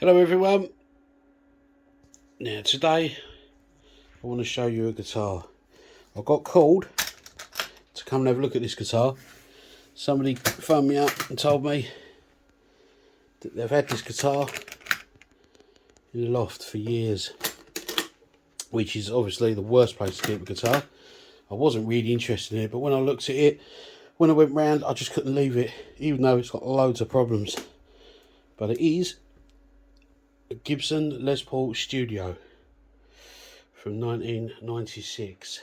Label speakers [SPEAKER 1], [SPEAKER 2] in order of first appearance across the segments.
[SPEAKER 1] Hello everyone. Now today I want to show you a guitar. I got called to come and have a look at this guitar. Somebody phoned me up and told me that they've had this guitar in the loft for years, which is obviously the worst place to keep a guitar. I wasn't really interested in it, but when I looked at it, when I went round, I just couldn't leave it, even though it's got loads of problems. But it is a Gibson Les Paul Studio from 1996.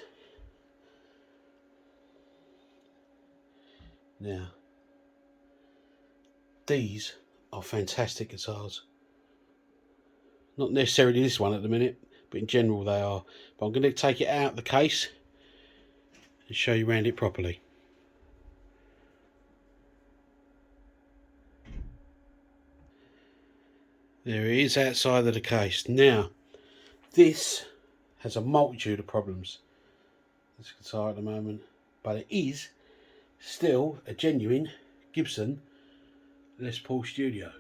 [SPEAKER 1] Now, these are fantastic guitars. Not necessarily this one at the minute, but in general they are. But I'm going to take it out of the case and show you around it properly. There it is outside of the case. Now, this has a multitude of problems, this guitar at the moment, but it is still a genuine Gibson Les Paul Studio.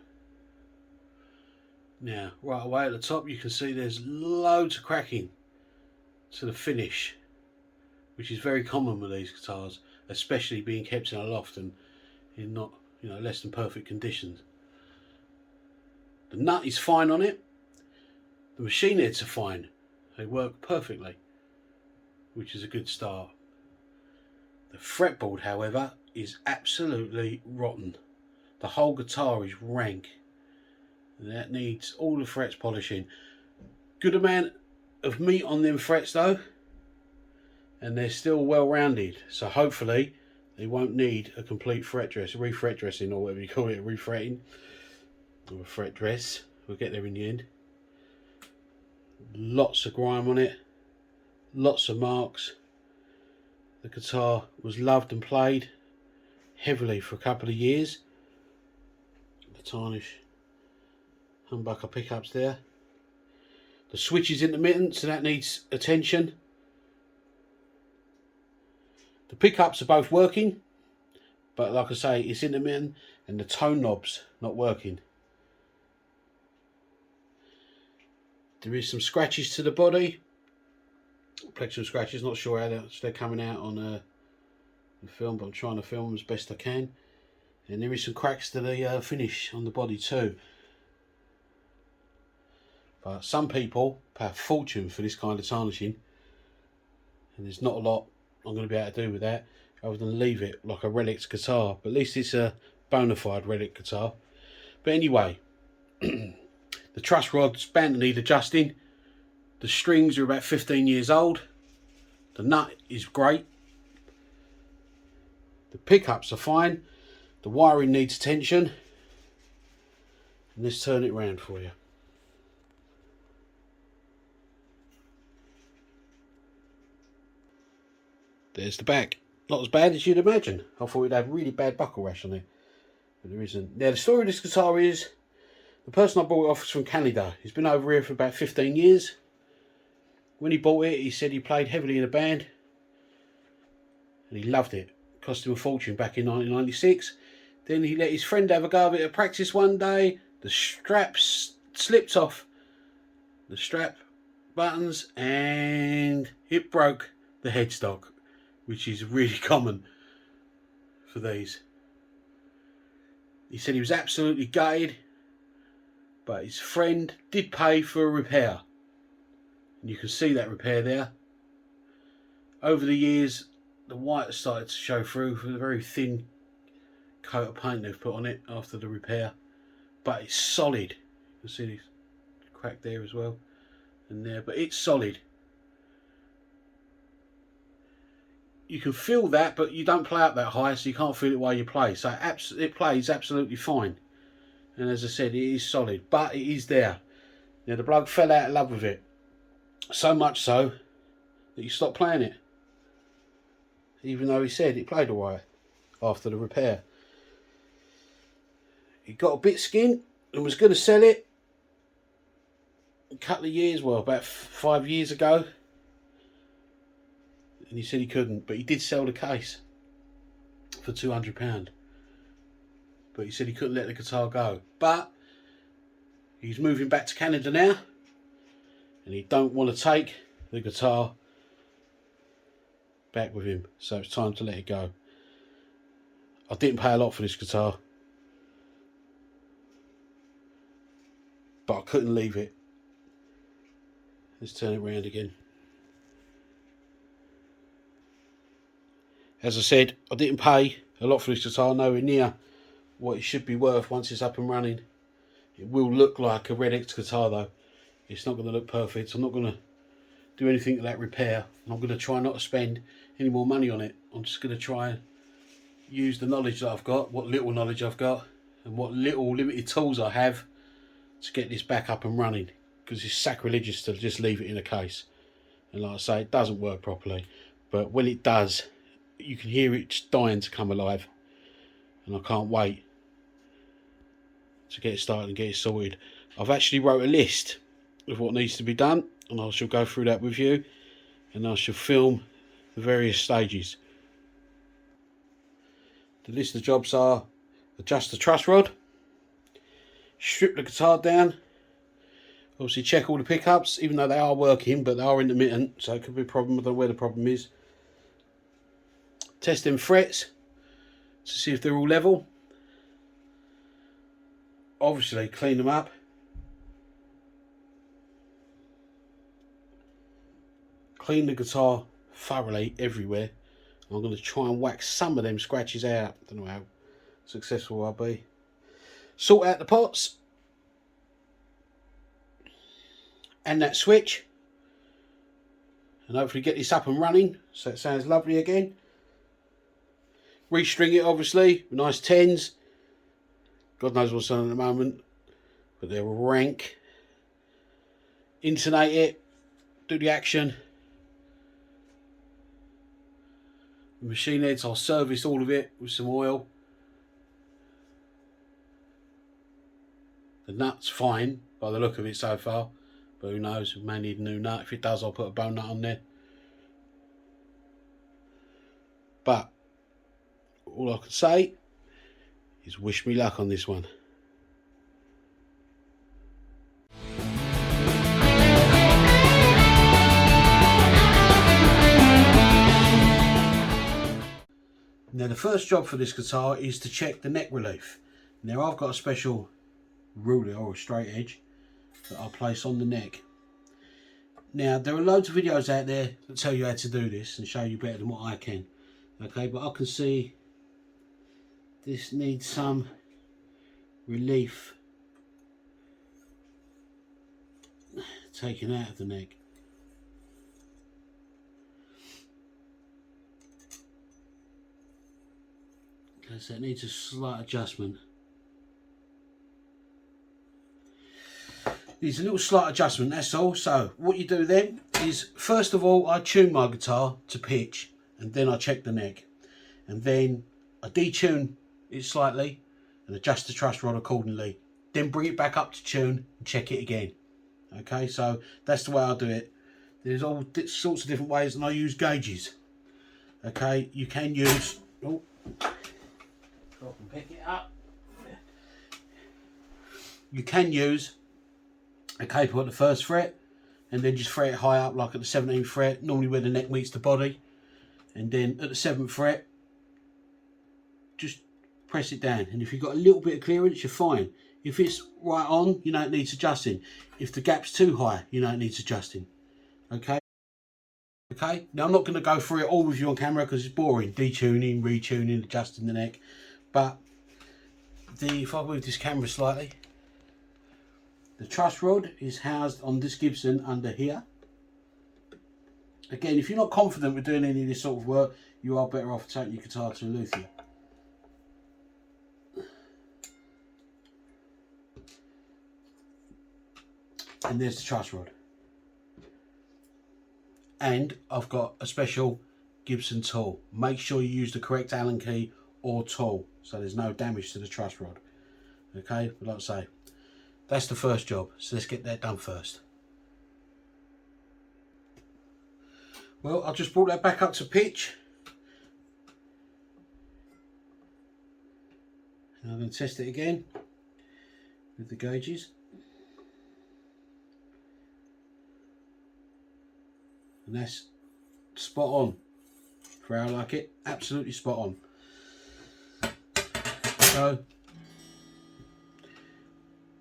[SPEAKER 1] Now, right away at the top you can see there's loads of cracking to the finish, which is very common with these guitars, especially being kept in a loft and in not, less than perfect conditions. The nut is fine on it. The machine heads are fine. They work perfectly, which is a good start. The fretboard, however, is absolutely rotten. The whole guitar is rank. And that needs all the frets polishing. Good amount of meat on them frets though, and they're still well rounded, so hopefully they won't need a complete fret dressing, or whatever you call it, refretting, or a fret dress. We'll get there in the end. Lots of grime on it, lots of marks. The guitar was loved and played heavily for a couple of years. The tarnish humbucker pickups there. The switch is intermittent, so that needs attention. The pickups are both working, but like I say, it's intermittent, and the tone knob's not working. There is some scratches to the body, plexural scratches. Not sure how they're coming out on the film, but I'm trying to film them as best I can. And there is some cracks to the finish on the body too. But some people pay a fortune for this kind of tarnishing, and there's not a lot I'm going to be able to do with that other than leave it like a relic guitar. But at least it's a bona fide relic guitar. But anyway, the truss rod's bound to need adjusting. The strings are about 15 years old. The nut is great. The pickups are fine. The wiring needs attention. And let's turn it around for you. There's the back. Not as bad as you'd imagine. I thought it'd have really bad buckle rash on it, but there isn't. Now the story of this guitar is, the person I bought it off is from Canada. He's been over here for about 15 years. When he bought it, he said he played heavily in a band and he loved it. It cost him a fortune back in 1996. Then he let his friend have a go of it at practice one day. The straps slipped off the strap buttons and it broke the headstock, which is really common for these. He said he was absolutely gutted, but his friend did pay for a repair. And you can see that repair there. Over the years, the white has started to show through with a very thin coat of paint they've put on it after the repair. But it's solid. You can see this crack there as well, and there, but it's solid. You can feel that, but you don't play up that high, so you can't feel it while you play. So it plays absolutely fine. And as I said, it is solid, but it is there. Now the bloke fell out of love with it. So much so that he stopped playing it. Even though he said it played alright after the repair. He got a bit skint and was going to sell it a couple of years, well, about 5 years ago. And he said he couldn't, but he did sell the case for £200. But he said he couldn't let the guitar go. But he's moving back to Canada now, and he don't want to take the guitar back with him, so it's time to let it go. I didn't pay a lot for this guitar, but I couldn't leave it. Let's turn it around again. As I said, I didn't pay a lot for this guitar, nowhere near what it should be worth once it's up and running. It will look like a Red X guitar though. It's not going to look perfect. I'm not going to do anything to that repair. I'm going to try not to spend any more money on it. I'm just going to try and use the knowledge that I've got, what little knowledge I've got, and what little limited tools I have to get this back up and running, because it's sacrilegious to just leave it in a case. And like I say, it doesn't work properly, but when it does, you can hear it just dying to come alive, and I can't wait to get it started and get it sorted. I've actually wrote a list of what needs to be done, and I shall go through that with you, and I shall film the various stages. The list of jobs are: adjust the truss rod, strip the guitar down, obviously check all the pickups, even though they are working, but they are intermittent, so it could be a problem. I don't know where the problem is. Test them frets to see if they're all level. Obviously clean them up. Clean the guitar thoroughly everywhere. I'm going to try and wax some of them scratches out. Don't know how successful I'll be. Sort out the pots and that switch, and hopefully get this up and running so it sounds lovely again. Restring it obviously with nice 10s. God knows what's on at the moment, but they're rank. Intonate it, do the action. The machine heads, I'll service all of it with some oil. The nut's fine by the look of it so far, but who knows, we may need a new nut. If it does, I'll put a bone nut on there. But all I can say is wish me luck on this one. Now the first job for this guitar is to check the neck relief. Now I've got a special ruler or a straight edge that I'll place on the neck. Now there are loads of videos out there that tell you how to do this and show you better than what I can. Okay, but I can see this needs some relief taken out of the neck. Okay, so it needs a slight adjustment. Needs a little slight adjustment, that's all. So what you do then is, first of all, I tune my guitar to pitch, and then I check the neck, and then I detune it slightly and adjust the truss rod accordingly, then bring it back up to tune and check it again. Okay, so that's the way I do it. There's all sorts of different ways, and I use gauges. Okay, you can use, oh, drop and pick it up. You can use a capo at the first fret, and then just fret it high up, like at the 17th fret, normally where the neck meets the body, and then at the 7th fret just press it down, and if you've got a little bit of clearance, you're fine. If it's right on, you know it needs adjusting. If the gap's too high, you know it needs adjusting. Okay, now I'm not going to go through it all with you on camera because it's boring, detuning, retuning, adjusting the neck, but if I move this camera slightly, the truss rod is housed on this Gibson under here. Again, if you're not confident with doing any of this sort of work, you are better off taking your guitar to a luthier. And there's the truss rod. And I've got a special Gibson tool. Make sure you use the correct Allen key or tool so there's no damage to the truss rod. Okay, but like I say, that's the first job, so let's get that done first. Well, I just brought that back up to pitch. And I'm going to test it again with the gauges. and that's spot on for how I like it. Absolutely spot on. So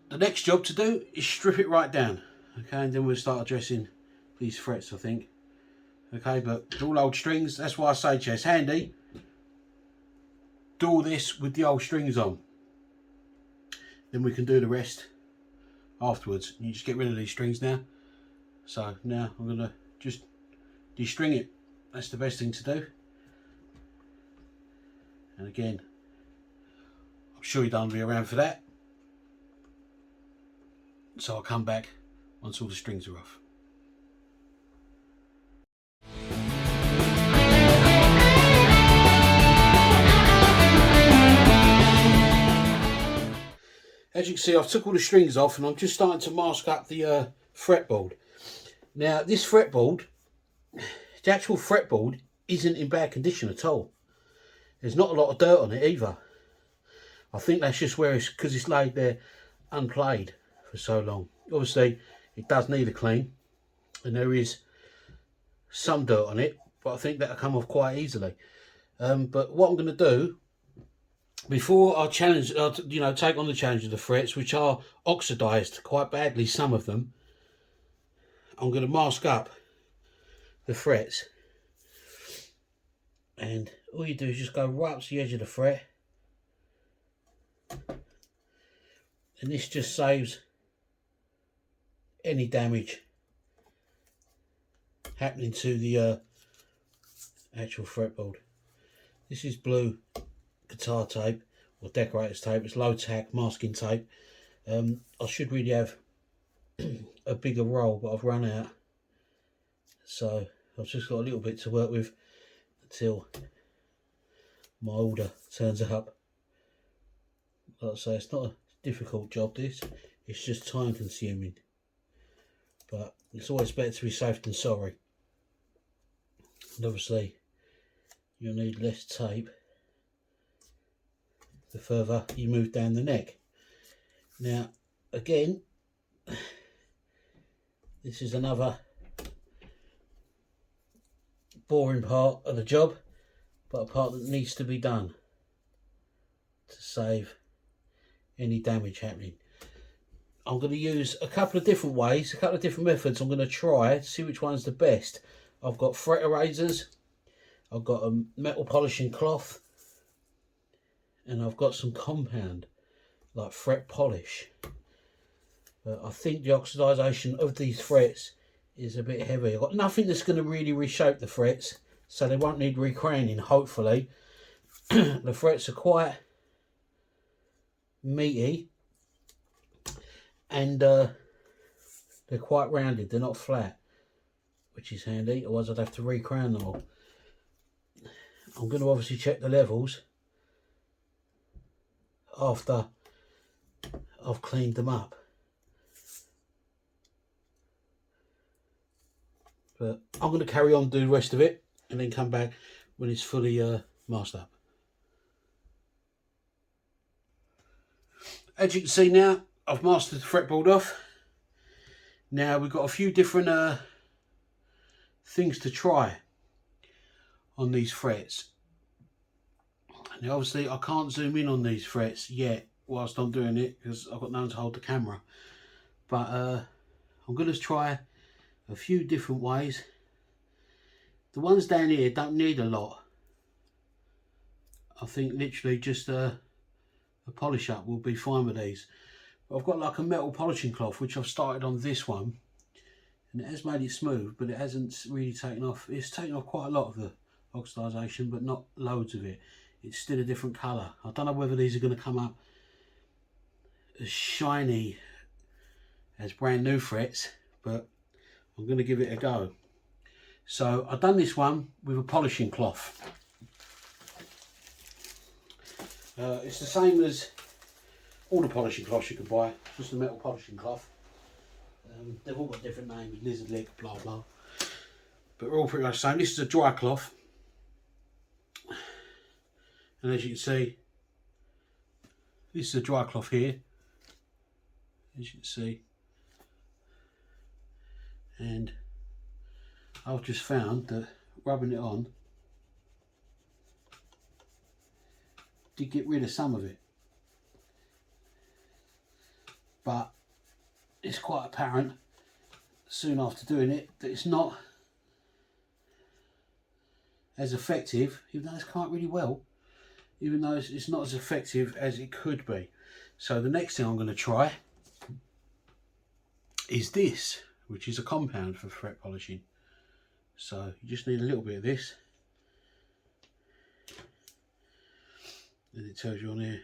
[SPEAKER 1] the next job to do is strip it right down, okay, and then we'll start addressing these frets, I think. Okay, but it's all old strings. That's why I say to you, it's handy. Do all this with the old strings on. Then we can do the rest afterwards. You just get rid of these strings now. So now I'm going to just de-string it. That's the best thing to do. And again, I'm sure you don't be around for that. So I'll come back once all the strings are off. As you can see, I've took all the strings off and I'm just starting to mask up the fretboard. Now this fretboard, the actual fretboard isn't in bad condition at all. There's not a lot of dirt on it either. I think that's just where it's because it's laid there unplayed for so long. Obviously it does need a clean and there is some dirt on it, but I think that'll come off quite easily. But what I'm going to do before I challenge, take on the challenge of the frets, which are oxidised quite badly, some of them, I'm going to mask up the frets. And all you do is just go right up to the edge of the fret. And this just saves any damage happening to the actual fretboard. This is blue guitar tape or decorator's tape. It's low tack masking tape. I should really have a bigger roll, but I've run out, so I've just got a little bit to work with until my order turns up. Like I say, it's not a difficult job this, it's just time consuming, but it's always better to be safe than sorry. And obviously you'll need less tape the further you move down the neck. Now again, this is another boring part of the job, but a part that needs to be done to save any damage happening. I'm going to use a couple of different ways, a couple of different methods. I'm going to try to see which one's the best. I've got fret erasers, I've got a metal polishing cloth, and I've got some compound like fret polish. But I think the oxidisation of these frets is a bit heavy. I've got nothing that's going to really reshape the frets, so they won't need recraning, hopefully. The frets are quite meaty and they're quite rounded, they're not flat, which is handy, otherwise I'd have to recrown them all. I'm going to obviously check the levels after I've cleaned them up, but I'm going to carry on, do the rest of it, and then come back when it's fully masked up. As you can see now, I've mastered the fretboard off. Now we've got a few different things to try on these frets. Now obviously I can't zoom in on these frets yet whilst I'm doing it because I've got no one to hold the camera, but I'm going to try a few different ways. The ones down here don't need a lot. I think literally just a polish up will be fine with these. But I've got like a metal polishing cloth which I've started on this one, and it has made it smooth, but it hasn't really taken off. It's taken off quite a lot of the oxidisation, but not loads of it. It's still a different colour. I don't know whether these are going to come up as shiny as brand new frets, but I'm going to give it a go. So I've done this one with a polishing cloth. It's the same as all the polishing cloths you can buy, just a metal polishing cloth. They've all got different names, lizard lick, blah blah, but we're all pretty much the same. This is a dry cloth, and as you can see, this is a dry cloth here, as you can see, and I've just found that rubbing it on did get rid of some of it, but it's quite apparent soon after doing it that it's not as effective, even though it's quite really well, even though it's not as effective as it could be. So the next thing I'm going to try is this, which is a compound for fret polishing. So you just need a little bit of this, and it tells you on here,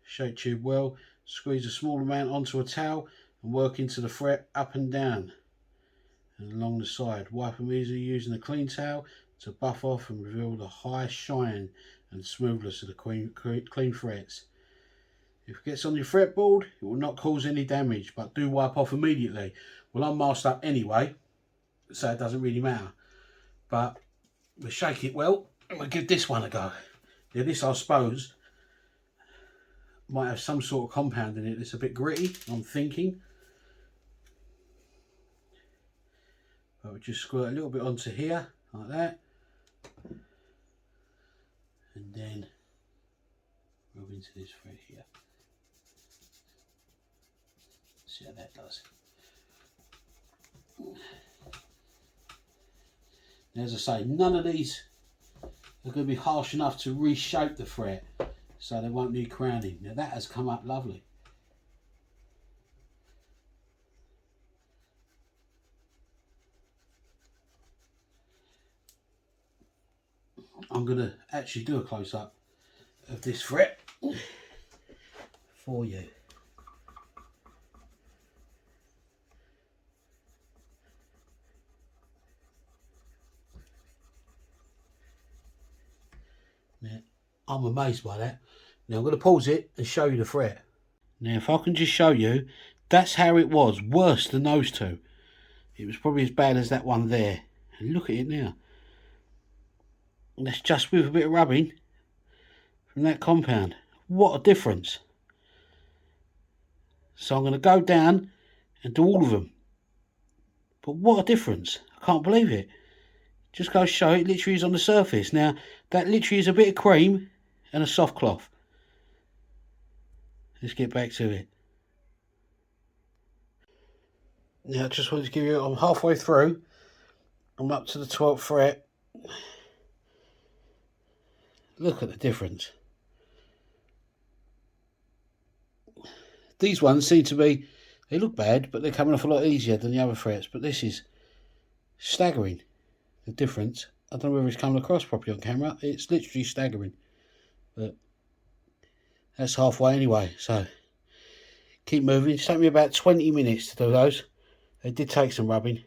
[SPEAKER 1] shake tube well, squeeze a small amount onto a towel and work into the fret up and down and along the side. Wipe them easily using a clean towel to buff off and reveal the high shine and smoothness of the clean frets. If it gets on your fretboard, it will not cause any damage, but do wipe off immediately. Well, I'm masked up anyway, so it doesn't really matter. But we'll shake it well and we'll give this one a go. Now this, I suppose, might have some sort of compound in it that's a bit gritty, I'm thinking. But we'll just squirt a little bit onto here, like that. And then rub into this thread here. See how that does. Now, as I say, none of these are going to be harsh enough to reshape the fret, so they won't need crowning. Now that has come up lovely. I'm going to actually do a close-up of this fret for you. Now, I'm amazed by that. Now I'm going to pause it and show you the fret. Now if I can just show you, that's how it was, worse than those two. It was probably as bad as that one there. And look at it now. And that's just with a bit of rubbing from that compound. What a difference. So I'm going to go down and do all of them. But what a difference. I can't believe it. Just goes to show it literally is on the surface. Now that literally is a bit of cream and a soft cloth. Let's get back to it. Now I just wanted to give you, I'm halfway through. I'm up to the 12th fret. Look at the difference. These ones seem to be, they look bad, but they're coming off a lot easier than the other frets. But this is staggering, the difference. I don't know whether it's coming across properly on camera. It's literally staggering. But that's halfway anyway, so keep moving. It's taken me about 20 minutes to do those. They did take some rubbing.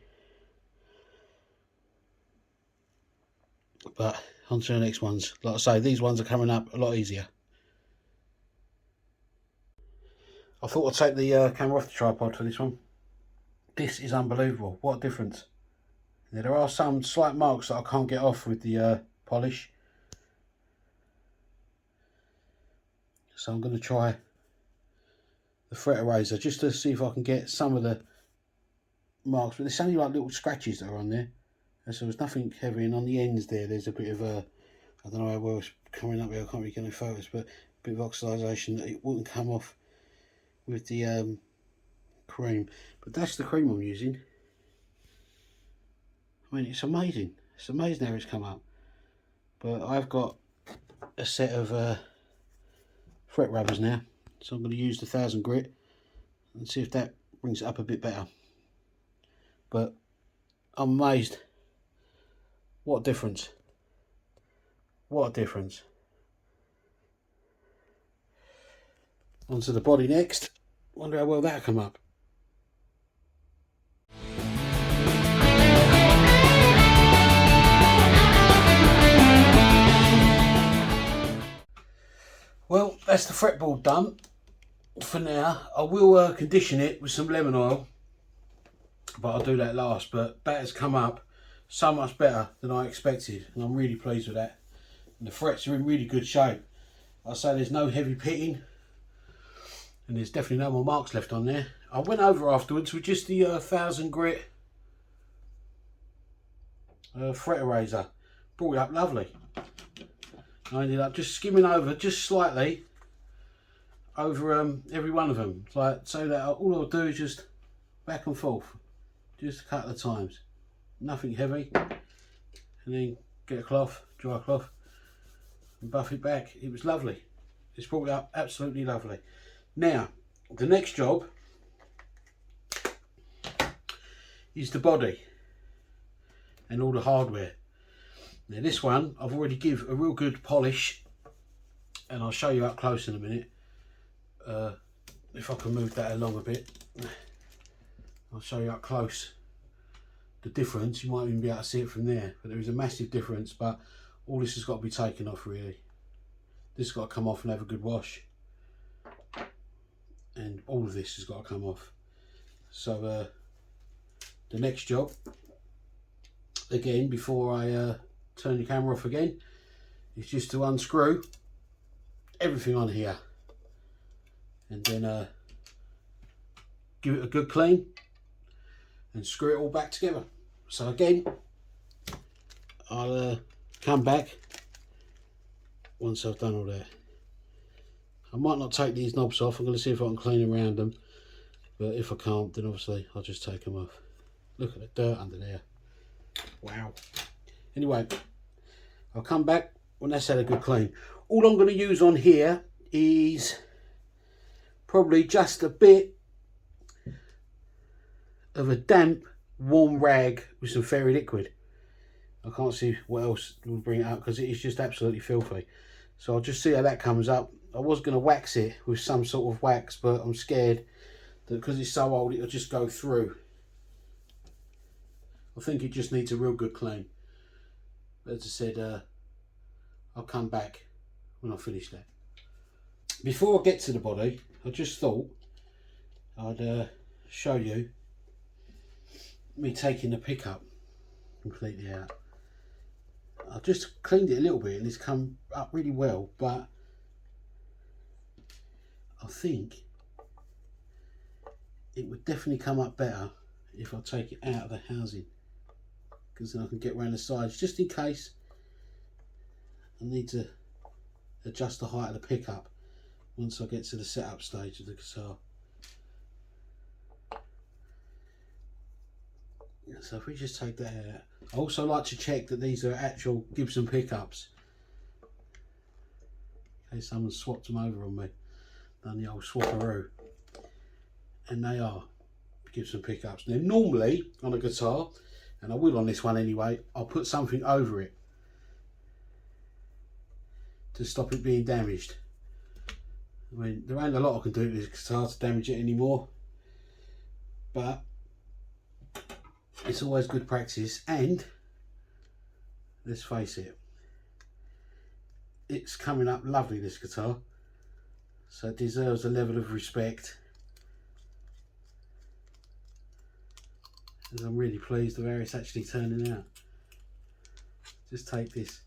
[SPEAKER 1] But on to the next ones. Like I say, these ones are coming up a lot easier. I thought I'd take the camera off the tripod for this one. This is unbelievable. What a difference. Now, there are some slight marks that I can't get off with the polish. So I'm going to try the fret eraser just to see if I can get some of the marks. But there's only like little scratches that are on there. So there's nothing heavy, and on the ends there's a bit of a, I don't know how well it's coming up here, I can't really get any photos, but a bit of oxidisation that it wouldn't come off with the cream. But that's the cream I'm using. I mean, it's amazing. It's amazing how it's come up. But I've got a set of fret rubbers now, so I'm going to use the 1000 grit and see if that brings it up a bit better. But I'm amazed. What a difference. What a difference. Onto the body next. Wonder how well that'll come up. Well, that's the fretboard done for now. I will condition it with some lemon oil, but I'll do that last. But that has come up so much better than I expected, and I'm really pleased with that. And the frets are in really good shape. I say there's no heavy pitting, and there's definitely no more marks left on there. I went over afterwards with just the 1000 grit fret eraser. Brought it up lovely. I ended up just skimming over just slightly over every one of them, like so that all I'll do is just back and forth, just a couple of times, nothing heavy, and then get a cloth, dry cloth, and buff it back. It was lovely. It's brought it up absolutely lovely. Now the next job is the body and all the hardware. Now this one I've already give a real good polish, and I'll show you up close in a minute. If I can move that along a bit, I'll show you up close the difference. You might even be able to see it from there, but there is a massive difference. But all this has got to be taken off really. This has got to come off and have a good wash, and all of this has got to come off. So the next job, again, before I turn the camera off again, is just to unscrew everything on here, and then give it a good clean and screw it all back together. So again, I'll come back once I've done all that. I might not take these knobs off. I'm going to see if I can clean around them, but if I can't, then obviously I'll just take them off. Look at the dirt under there. Wow. Anyway, I'll come back when that's had a good clean. All I'm going to use on here is probably just a bit of a damp warm rag with some fairy liquid. I can't see what else will bring it up because it is just absolutely filthy. So I'll just see how that comes up. I was going to wax it with some sort of wax, but I'm scared that because it's so old it'll just go through. I think it just needs a real good clean. But as I said, I'll come back when I finish that. Before I get to the body, I just thought I'd show you me taking the pickup completely out. I just cleaned it a little bit and it's come up really well, but I think it would definitely come up better if I take it out of the housing, because then I can get around the sides just in case I need to adjust the height of the pickup once I get to the setup stage of the guitar. So if we just take that out, I also like to check that these are actual Gibson pickups, in case someone swapped them over on me, done the old swapperoo. And they are Gibson pickups. Now normally on a guitar, and I will on this one anyway, I'll put something over it to stop it being damaged. I mean, there ain't a lot I can do to this guitar to damage it anymore, but it's always good practice. And let's face it, it's coming up lovely, this guitar, so it deserves a level of respect, and I'm really pleased with how it's actually turning out. Just take this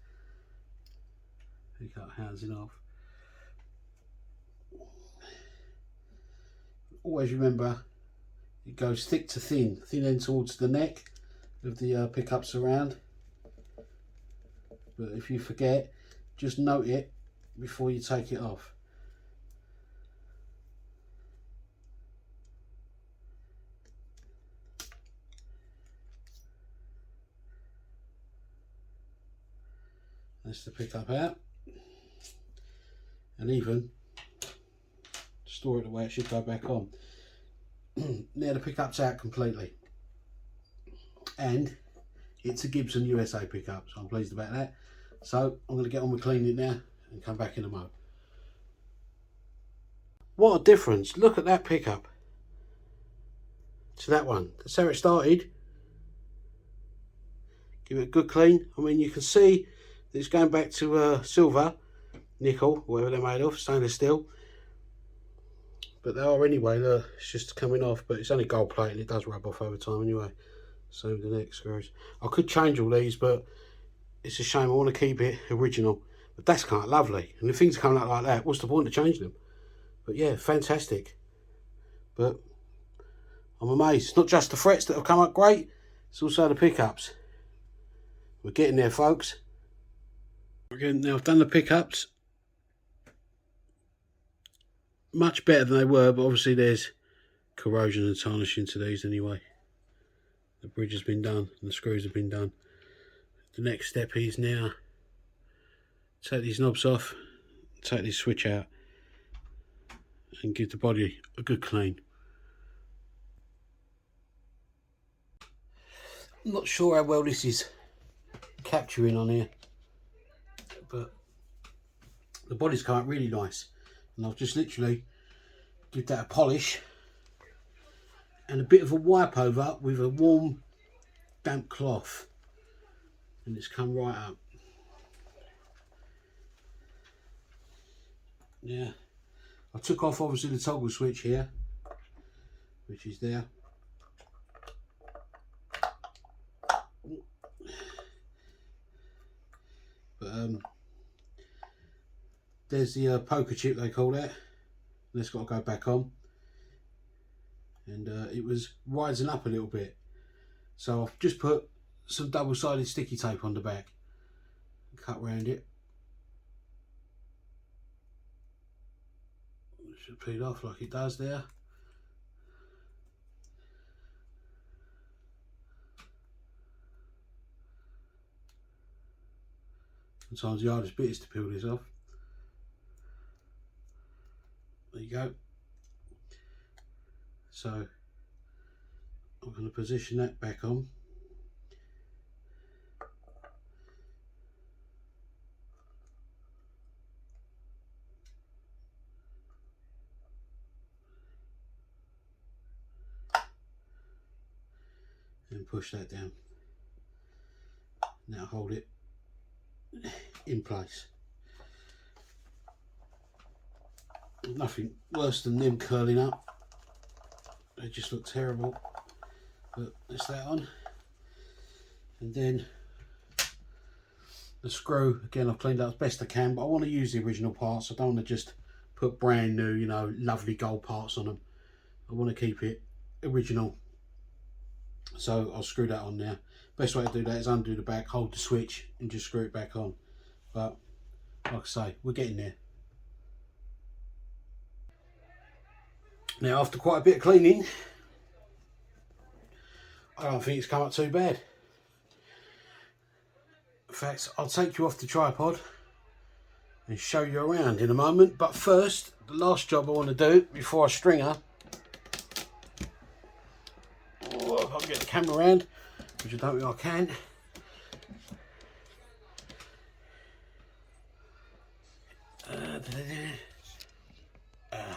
[SPEAKER 1] pickup housing off. Always remember, it goes thick to thin end towards the neck of the pickup surround. But if you forget, just note it before you take it off. That's the pickup out, and even store it the way it should go back on. Now the pickup's out completely, and it's a Gibson USA pickup, so I'm pleased about that. So I'm going to get on with cleaning it now and come back in a moment. What a difference! Look at that pickup to that one. That's how it started. Give it a good clean. I mean, you can see that it's going back to silver, nickel, whatever they're made of, stainless steel. But they are anyway. It's just coming off, but it's only gold plate and it does rub off over time anyway. Same with the neck screws. I could change all these, but it's a shame. I want to keep it original. But that's kind of lovely. And if things are coming out like that, what's the point of changing them? But yeah, fantastic. But I'm amazed. It's not just the frets that have come up great, it's also the pickups. We're getting there, folks. Now I've done the pickups. Much better than they were, but obviously there's corrosion and tarnishing to these anyway. The bridge has been done and the screws have been done. The next step is now take these knobs off, take this switch out and give the body a good clean. I'm not sure how well this is capturing on here, but the body's come out really nice, and I'll just literally give that a polish and a bit of a wipe over with a warm damp cloth, and it's come right up. Yeah, I took off obviously the toggle switch here, which is there. But there's the poker chip, they call that. That's got to go back on, and it was rising up a little bit, so I've just put some double-sided sticky tape on the back, cut around it. It should peel off like it does there. Sometimes the hardest bit is to peel this off. There you go. So I'm going to position that back on. And push that down. Now hold it in place. Nothing worse than them curling up. They just look terrible. But that's that on. And then the screw, again I've cleaned up as best I can, but I want to use the original parts. I don't want to just put brand new, you know, lovely gold parts on them. I want to keep it original. So I'll screw that on now. Best way to do that is undo the back, hold the switch and just screw it back on. But like I say, we're getting there. Now after quite a bit of cleaning, I don't think it's come up too bad. In fact, I'll take you off the tripod and show you around in a moment. But first, the last job I want to do before I string her, I'll get the camera around, which I don't think I can.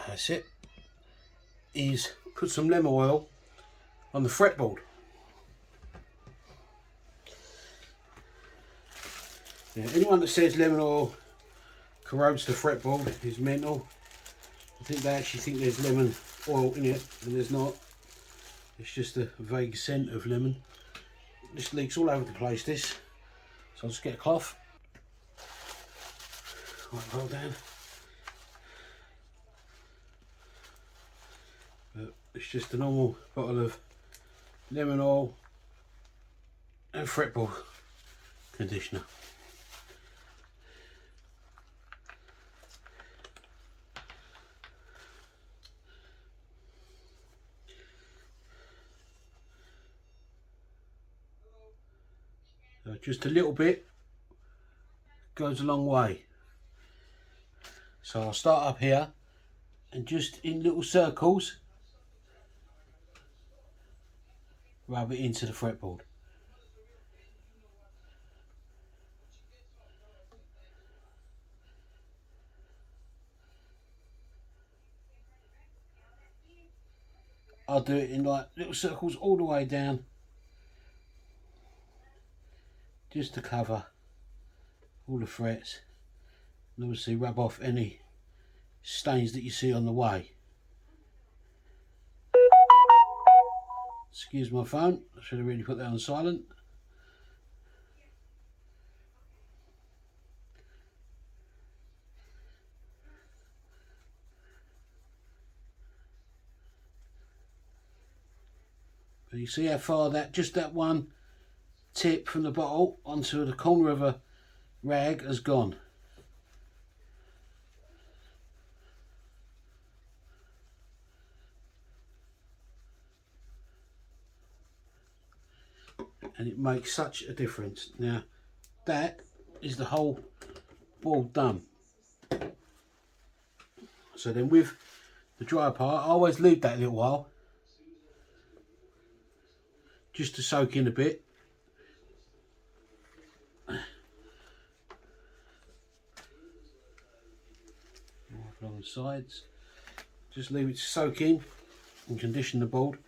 [SPEAKER 1] That's it. Is put some lemon oil on the fretboard. Yeah, anyone that says lemon oil corrodes the fretboard is mental. I think they actually think there's lemon oil in it, and there's not. It's just a vague scent of lemon. This leaks all over the place, this. So I'll just get a cloth. Right, roll down. But it's just a normal bottle of lemon oil and fretboard conditioner. So just a little bit goes a long way. So I'll start up here and just in little circles rub it into the fretboard. I'll do it in like little circles all the way down, just to cover all the frets, and obviously rub off any stains that you see on the way. Excuse my phone, I should have really put that on silent. But you see how far that, just that one tip from the bottle onto the corner of a rag has gone. And it makes such a difference. Now that is the whole board done. So then with the dry part, I always leave that a little while just to soak in a bit. Along the sides, just leave it to soak in and condition the board,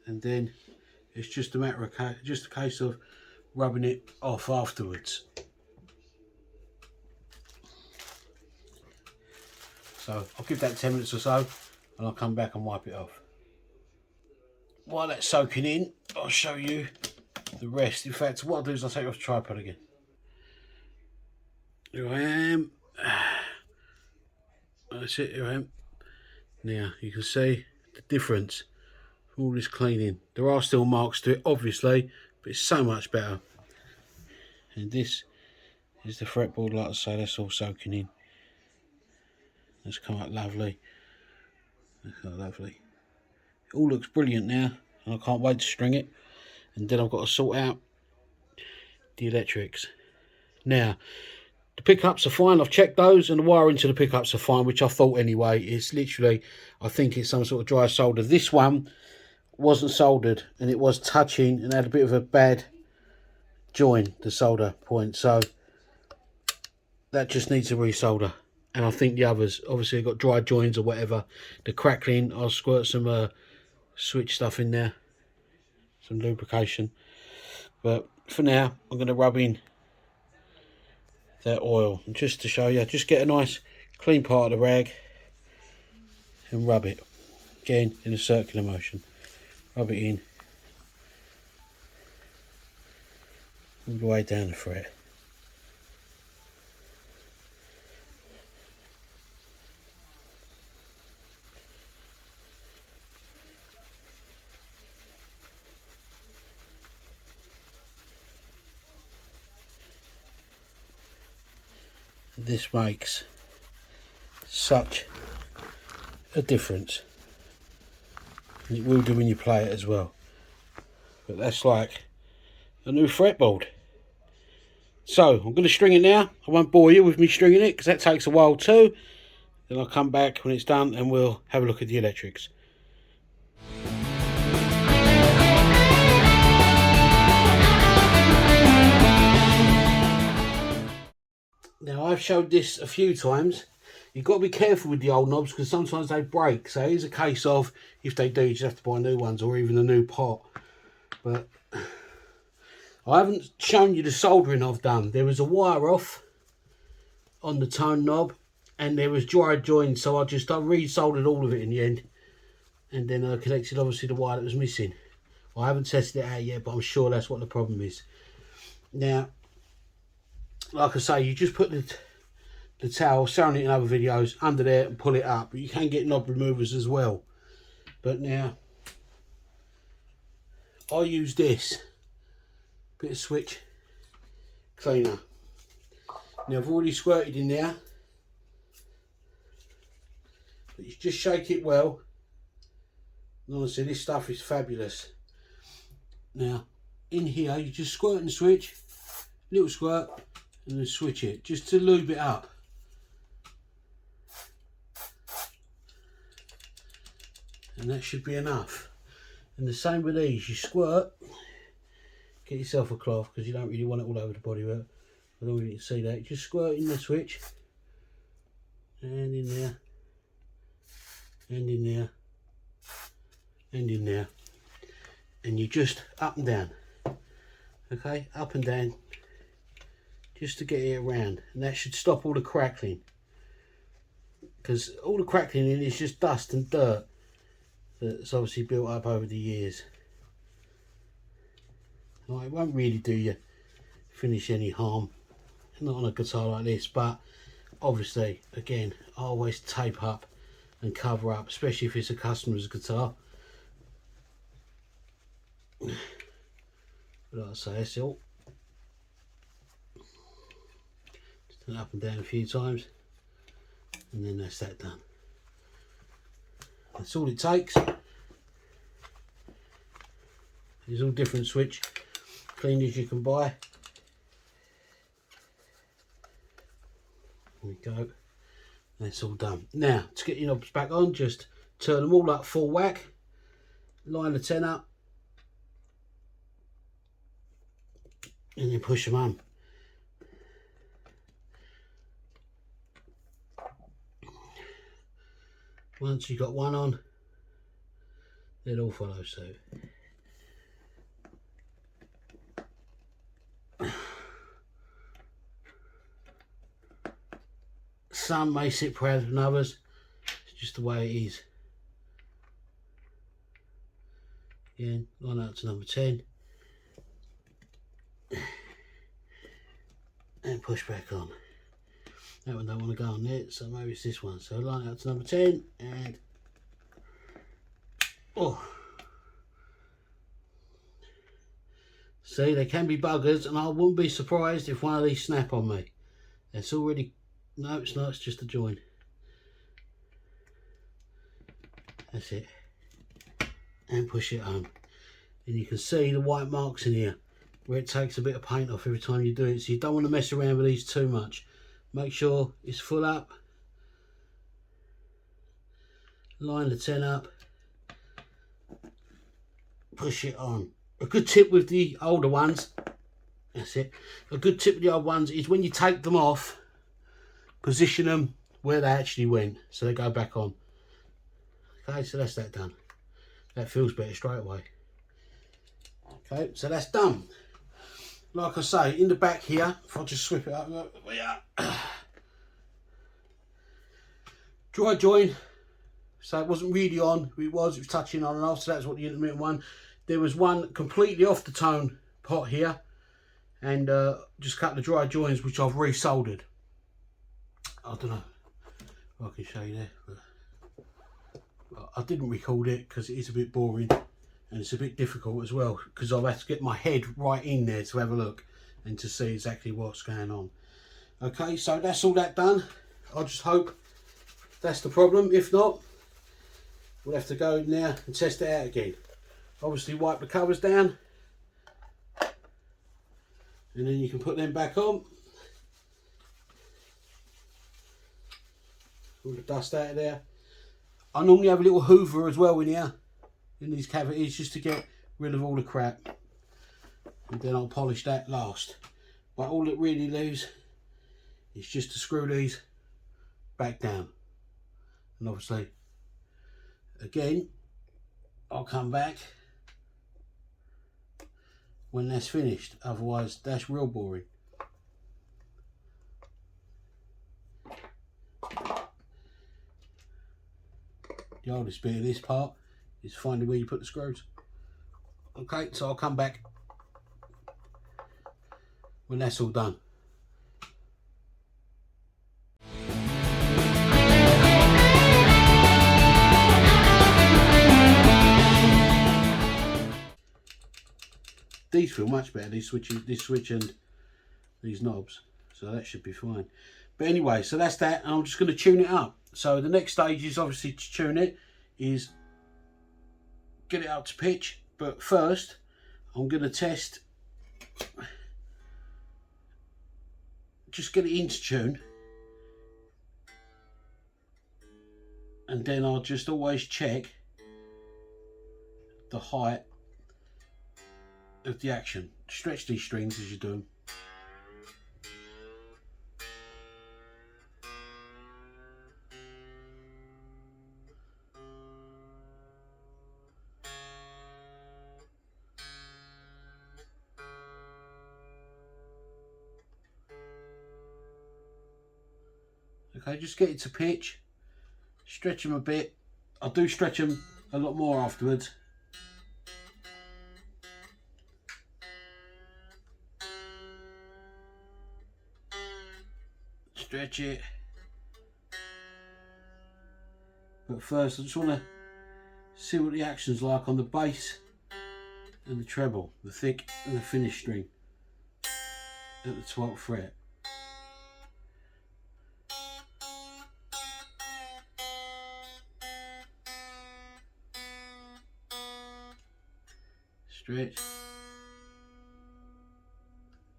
[SPEAKER 1] and then it's just a matter of just a case of rubbing it off afterwards. So I'll give that 10 minutes or so and I'll come back and wipe it off. While that's soaking in, I'll show you the rest. In fact, what I'll do is I'll take it off the tripod again. Here I am. That's it, here I am. Now you can see the difference from all this cleaning. There are still marks to it, obviously, but it's so much better. And this is the fretboard, like I say, that's all soaking in. That's come out lovely. Look how lovely. It all looks brilliant now, and I can't wait to string it. And then I've got to sort out the electrics. Now, the pickups are fine, I've checked those, and the wiring to the pickups are fine, which I thought anyway. It's literally, I think it's some sort of dry solder. This one wasn't soldered, and it was touching and had a bit of a bad join, the solder point, so that just needs a resolder. And I think the others, obviously, got dry joins or whatever. The crackling, I'll squirt some switch stuff in there, some lubrication. But for now, I'm going to rub in that oil, and just to show you, just get a nice clean part of the rag and rub it again in a circular motion. Rub it in all the way down the fret. This makes such a difference, and it will do when you play it as well. But that's like a new fretboard. So I'm going to string it now. I won't bore you with me stringing it because that takes a while too. Then I'll come back when it's done and we'll have a look at the electrics. Now, I've showed this a few times. You've got to be careful with the old knobs because sometimes they break. So it's a case of, if they do, you just have to buy new ones or even a new pot. But I haven't shown you the soldering I've done. There was a wire off on the tone knob and there was dry joints. So I re-soldered all of it in the end. And then I connected, obviously, the wire that was missing. I haven't tested it out yet, but I'm sure that's what the problem is. Now, like I say, you just put the towel, shown it in other videos, under there and pull it up. But you can get knob removers as well. But now, I use this bit of switch cleaner. Now I've already squirted in there. But you just shake it well. And honestly, this stuff is fabulous. Now, in here, you just squirt and switch, little squirt, and then switch it, just to lube it up. And that should be enough. And the same with these, you squirt, get yourself a cloth, because you don't really want it all over the bodywork. I don't really see that. Just squirt in the switch, and in there, and in there, and in there. And you just up and down, okay, up and down, just to get it around, and that should stop all the crackling, because all the crackling in is just dust and dirt that's obviously built up over the years. Well, it won't really do you finish any harm, not on a guitar like this, but obviously, again, I always tape up and cover up, especially if it's a customer's guitar. But like I say, that's all. Just turn it up and down a few times, and then that's that done. That's all it takes. There's all different switch cleaners you can buy. There we go. That's all done. Now, to get your knobs back on, just turn them all up full whack, line the 10 up, and then push them on. Once you've got one on, they'll all follow suit. Some may sit prouder than others. It's just the way it is. Again, line up to number 10. And push back on. That one don't want to go on there, so maybe it's this one. So line it up to number 10 and oh. See, they can be buggers, and I wouldn't be surprised if one of these snap on me. It's already, no it's not, it's just a join. That's it. And push it on. And you can see the white marks in here where it takes a bit of paint off every time you do it, so you don't want to mess around with these too much. Make sure it's full up, line the 10 up, push it on. A good tip with the older ones, that's it, a good tip with the old ones is when you take them off, position them where they actually went so they go back on. Okay, so that's that done. That feels better straight away. Okay, so that's done. Like I say, in the back here, if I just swip it up, dry join, so it wasn't really on, it was touching on and off, so that's what the intermittent one. There was one completely off the tone pot here, and just cut the dry joins which I've resoldered. I don't know if I can show you there, but I didn't record it because it is a bit boring. And it's a bit difficult as well because I've had to get my head right in there to have a look and to see exactly what's going on. Okay, so that's all that done. I just hope that's the problem. If not, we'll have to go in there and test it out again. Obviously wipe the covers down, and then you can put them back on. All the dust out of there. I normally have a little hoover as well in here, in these cavities, just to get rid of all the crap, and then I'll polish that last. But all it really leaves is just to screw these back down, and obviously again I'll come back when that's finished, otherwise that's real boring. The hardest bit of this part is finding where you put the screws. Okay, so I'll come back when that's all done. These feel much better, this switch and these knobs, so that should be fine. But anyway, so that's that, and I'm just going to tune it up. So the next stage is obviously to tune it, is get it up to pitch, but first I'm going to test, just get it into tune, and then I'll just always check the height of the action. Stretch these strings as you do them. Okay, just get it to pitch, stretch them a bit. I do stretch them a lot more afterwards. Stretch it. But first I just want to see what the action's like on the bass and the treble, the thick and the finish string at the 12th fret. Stretch,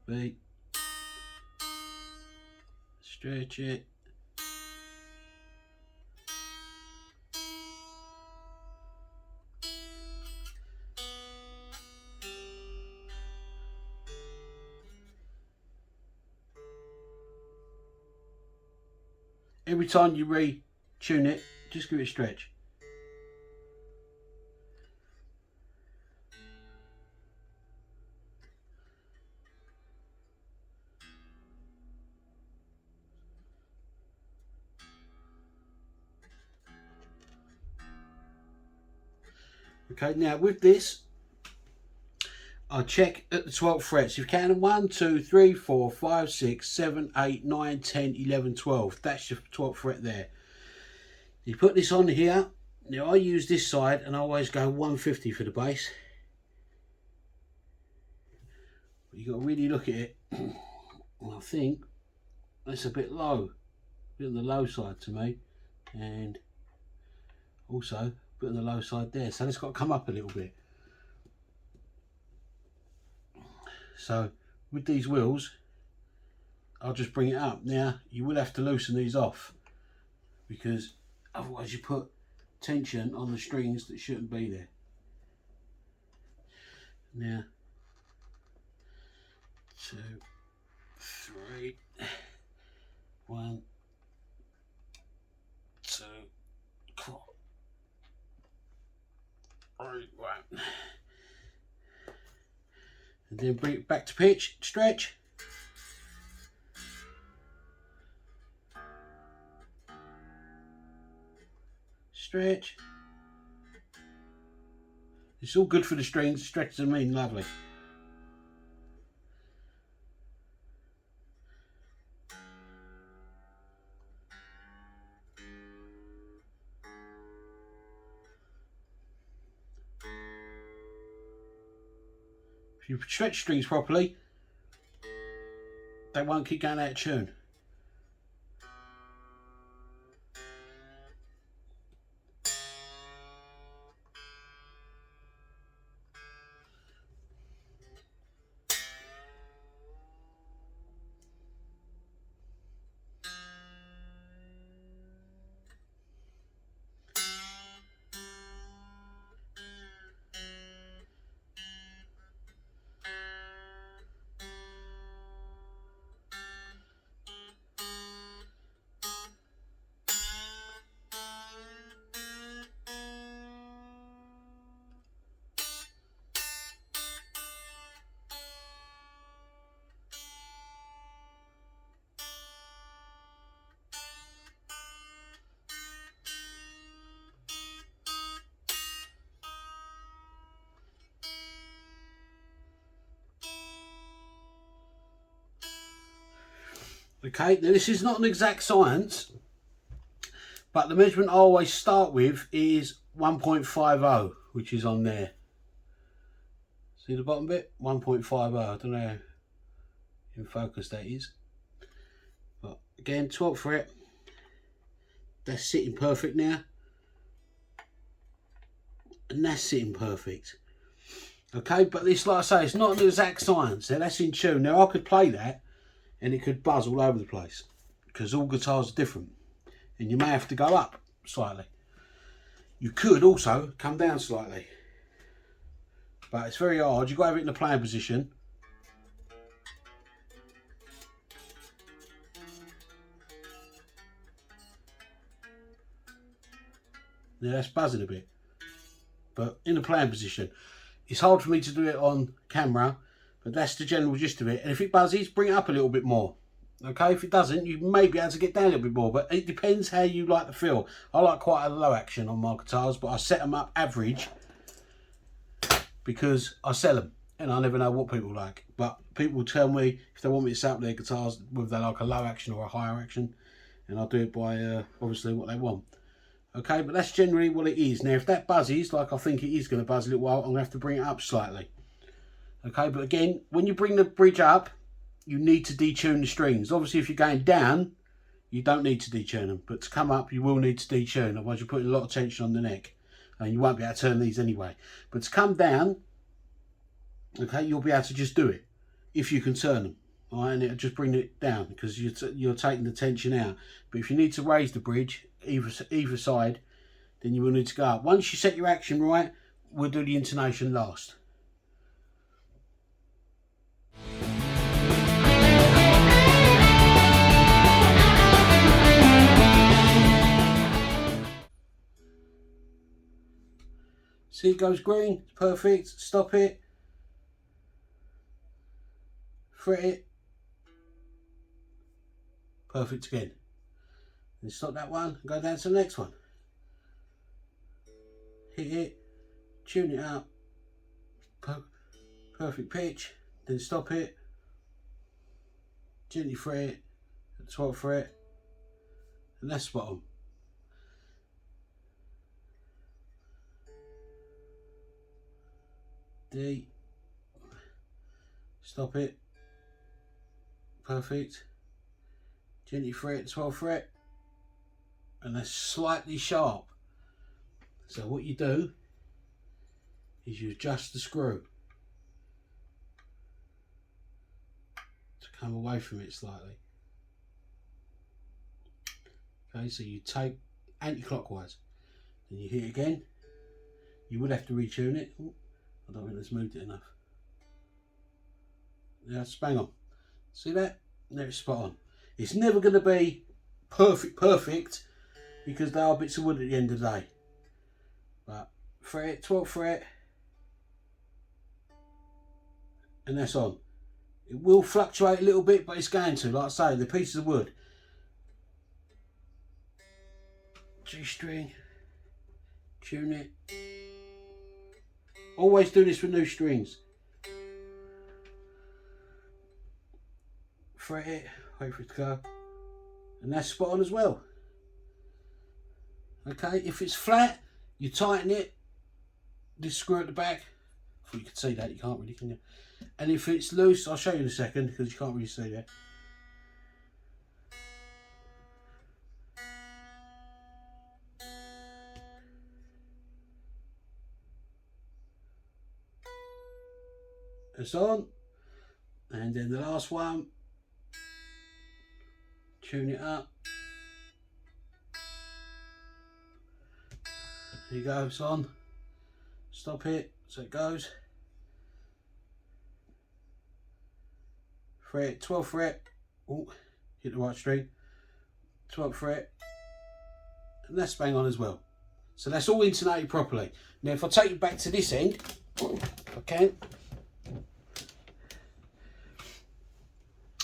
[SPEAKER 1] beat, stretch it, every time you re-tune it, just give it a stretch. Okay, now with this, I'll check at the 12th frets. If you count them 1, 2, 3, 4, 5, 6, 7, 8, 9, 10, 11, 12. That's your 12th fret there. You put this on here. Now I use this side and I always go 150 for the bass. But you've got to really look at it. And I think that's a bit low. A bit on the low side to me. And also a bit on the low side there. So it's got to come up a little bit. So with these wheels, I'll just bring it up. Now you will have to loosen these off because otherwise you put tension on the strings that shouldn't be there. Now 2, 3, 1, 2, 4, 3, 1. And then bring it back to pitch, stretch. Stretch. It's all good for the strings, stretches them in, lovely. If you stretch strings properly, they won't keep going out of tune. Okay, now this is not an exact science, but the measurement I always start with is 1.50, which is on there. See the bottom bit? 1.50. I don't know how in focus that is. But again, 12th fret. That's sitting perfect now. And that's sitting perfect. Okay, but this, like I say, it's not an exact science. Now that's in tune. Now I could play that and it could buzz all over the place because all guitars are different and you may have to go up slightly. You could also come down slightly, but it's very hard. You've got to have it in the playing position. Now that's buzzing a bit, but in the playing position. It's hard for me to do it on camera, but that's the general gist of it. And if it buzzes, bring it up a little bit more. Okay, if it doesn't, you may be able to get down a little bit more, but it depends how you like the feel. I like quite a low action on my guitars, but I set them up average because I sell them and I never know what people like. But people tell me if they want me to set up their guitars, whether they like a low action or a higher action, and I'll do it by obviously what they want. Okay, but that's generally what it is. Now, if that buzzes, like I think it is going to buzz a little while, I'm going to have to bring it up slightly. Okay, but again, when you bring the bridge up, you need to detune the strings. Obviously, if you're going down, you don't need to detune them, but to come up, you will need to detune. Otherwise, you're putting a lot of tension on the neck, and you won't be able to turn these anyway. But to come down, okay, you'll be able to just do it if you can turn them. All right, and it'll just bring it down because you're taking the tension out. But if you need to raise the bridge, either side, then you will need to go up. Once you set your action right, we'll do the intonation last. See, it goes green, perfect. Stop it. Fret it. Perfect again. Then stop that one and go down to the next one. Hit it, tune it up, perfect pitch, then stop it, gently fret it at the 12th fret, and that's spot on. D, stop it, perfect, gently fret at the 12th fret, and that's slightly sharp. So what you do is you adjust the screw to come away from it slightly. Okay, so you take anti-clockwise, then you hit it again. You would have to retune it. Ooh, I don't think that's moved it enough. Yeah, it's bang on. See that? There, it's spot on. It's never going to be perfect, because there are bits of wood at the end of the day. But fret, 12th fret, and that's on. It will fluctuate a little bit, but it's going to. Like I say, the pieces of wood. G string, tune it. Always do this with new strings. Fret it, wait for it to go, and that's spot on as well. Okay, if it's flat, you tighten it, this screw at the back. I thought you could see that, you can't really, can you? And if it's loose, I'll show you in a second because you can't really see that. It's on, and then the last one, tune it up. Here you go, it's on. Stop it, so it goes. Fret, 12th fret. Oh, hit the right string. 12th fret. And that's bang on as well. So that's all intonated properly. Now if I take you back to this end, if I can.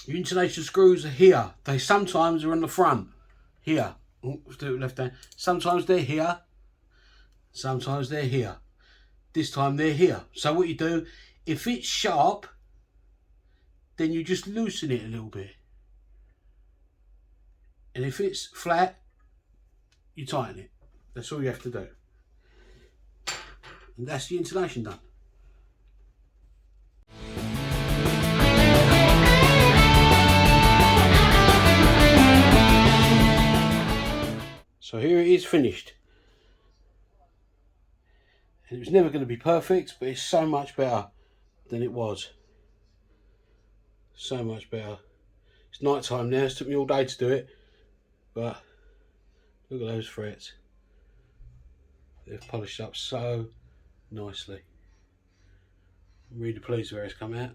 [SPEAKER 1] Your intonation screws are here. They sometimes are on the front. Here. Oh, let's do it left hand. Sometimes they're here. Sometimes they're here. This time they're here. So what you do, if it's sharp, then you just loosen it a little bit. And if it's flat, you tighten it. That's all you have to do. And that's the intonation done. So here it is finished. And it was never going to be perfect, but it's so much better than it was. So much better. It's night time now, it's took me all day to do it, but look at those frets. They've polished up so nicely. I'm really pleased where it's come out.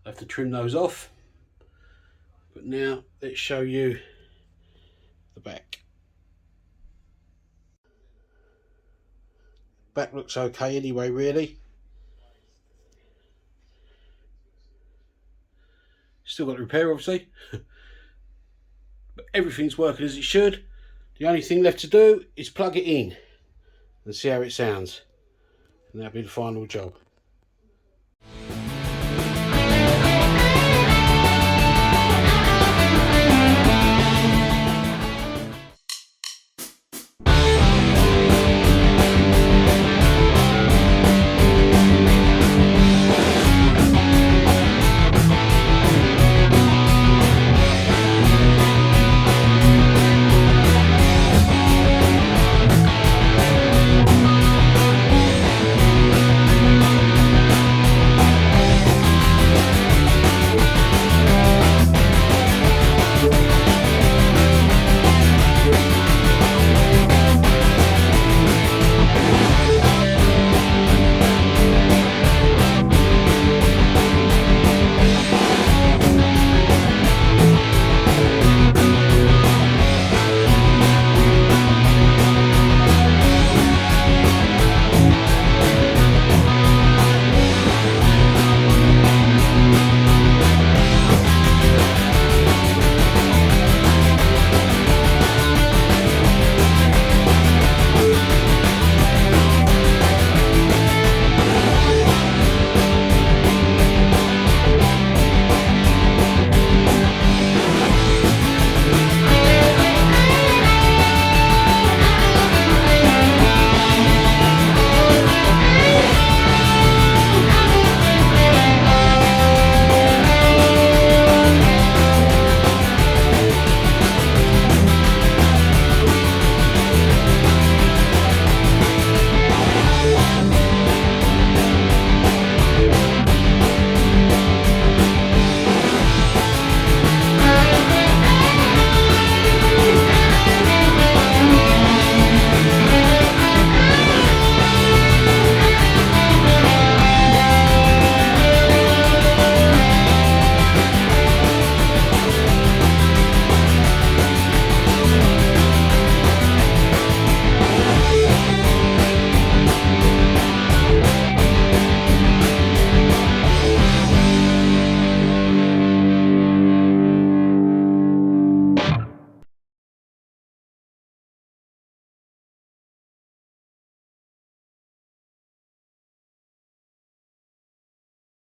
[SPEAKER 1] I have to trim those off, but now let's show you the back. Back looks okay anyway, really. Still got to repair, obviously, but everything's working as it should. The only thing left to do is plug it in and see how it sounds, and that'll be the final job.